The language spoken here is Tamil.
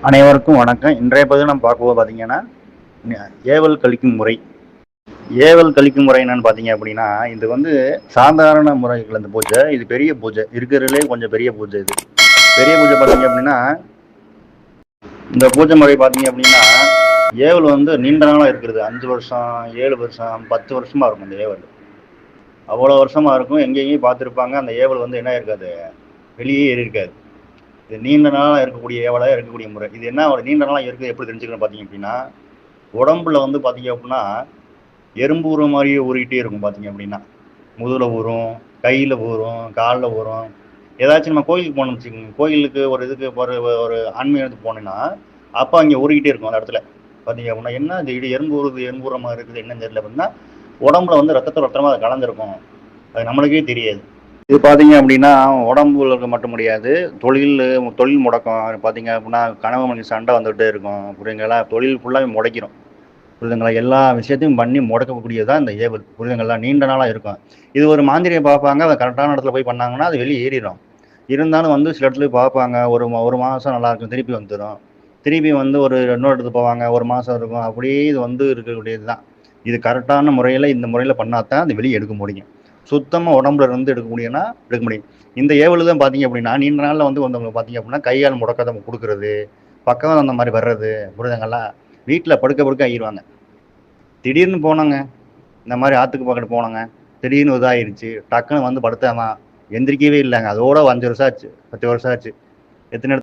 அனைவருக்கும் வணக்கம். இன்றைய பதிவு நம்ம பார்க்கும்போது பார்த்தீங்கன்னா, ஏவல் கழிக்கும் முறை. ஏவல் கழிக்கும் முறை என்னன்னு பார்த்தீங்க அப்படின்னா, இது வந்து சாதாரண முறைகள் இந்த பூஜை. இது பெரிய பூஜை. இருக்கிறதுலே கொஞ்சம் பெரிய பூஜை இது. பெரிய பூஜை பார்த்தீங்க அப்படின்னா, இந்த பூஜை முறை பார்த்தீங்க அப்படின்னா, ஏவல் வந்து நீண்ட நாளாக இருக்கிறது. 5 வருஷம், 7 வருஷம், 10 வருஷமா இருக்கும் இந்த ஏவல். அவ்வளோ வருஷமா இருக்கும். எங்கேயும் பார்த்துருப்பாங்க. அந்த ஏவல் வந்து என்ன இருக்காது, வெளியே ஏறி இருக்காது. இது நீண்ட நாளாக இருக்கக்கூடிய ஏவலாக இருக்கக்கூடிய முறை. இது என்ன நீண்ட நாளாக இருக்குது எப்படி தெரிஞ்சுக்கணும் பார்த்தீங்க அப்படின்னா, உடம்புல வந்து பார்த்தீங்க அப்படின்னா எறும்பு ஊற மாதிரியே ஊறிக்கிட்டே இருக்கும். பார்த்தீங்க அப்படின்னா முதுகில் ஊறும், கையில் ஊறும், காலில் ஊறும். ஏதாச்சும் நம்ம கோயிலுக்கு போகணும்னு வச்சுக்கோங்க, கோயிலுக்கு ஒரு இதுக்கு ஒரு ஆன்மீகத்துக்கு போனோன்னா அப்போ அங்கே ஊறிக்கிட்டே இருக்கும் அந்த இடத்துல. பார்த்தீங்க அப்படின்னா என்ன இது எறும்பு ஊறுது, எறும்பு ஊற மாதிரி இருக்குது, என்னன்னு தெரியல அப்படின்னா உடம்புல வந்து ரத்தமாக அது கலந்துருக்கும். அது நம்மளுக்கே தெரியாது. இது பார்த்தீங்க அப்படின்னா உடம்புல மட்டும் முடியாது, தொழில் முடக்கம். பார்த்தீங்க அப்படின்னா கணவன் மனைவி சண்டை வந்துகிட்டே இருக்கும். புரியுதுங்களா? தொழில் ஃபுல்லாகவே முடைக்கிறோம். புரியுதுங்களா? எல்லா விஷயத்தையும் பண்ணி முடக்கக்கூடியதான் இந்த ஏவல். புரியுதுங்களா? நீண்ட நாளாக இருக்கும். இது ஒரு மாந்திரியை பார்ப்பாங்க, அதை கரெக்டான இடத்துல போய் பண்ணாங்கன்னா அது வெளியே ஏறிடும். இருந்தாலும் வந்து சில இடத்துல பார்ப்பாங்க, ஒரு மாதம் நல்லா இருக்கும், திருப்பி வந்துடும். திருப்பி வந்து இன்னொரு இடத்துக்கு போவாங்க, ஒரு மாதம் இருக்கும். அப்படியே இது வந்து இருக்கக்கூடியது தான். இது கரெக்டான முறையில் இந்த முறையில் பண்ணாதான் அது வெளியே எடுக்க முடியும். சுத்தமாக உடம்புல இருந்து எடுக்க முடியும். இந்த ஏவல் தான் பார்த்தீங்க அப்படின்னா நீண்ட நாளில் வந்து வந்தவங்க பார்த்தீங்க அப்படின்னா கையால் முடக்கத்தை கொடுக்குறது, பக்கம் அந்த மாதிரி வர்றது. புரியுதுங்களா? வீட்டில் படுக்க ஆகிடுவாங்க. திடீர்னு போனோங்க, இந்த மாதிரி ஆற்றுக்கு பக்கத்து போனோங்க, திடீர்னு இதாகிருச்சு. டக்குன்னு வந்து படுத்தாமா எந்திரிக்கவே இல்லைங்க. அதோட 5 வருஷம் ஆச்சு, 10 வருஷம் ஆச்சு. எத்தனை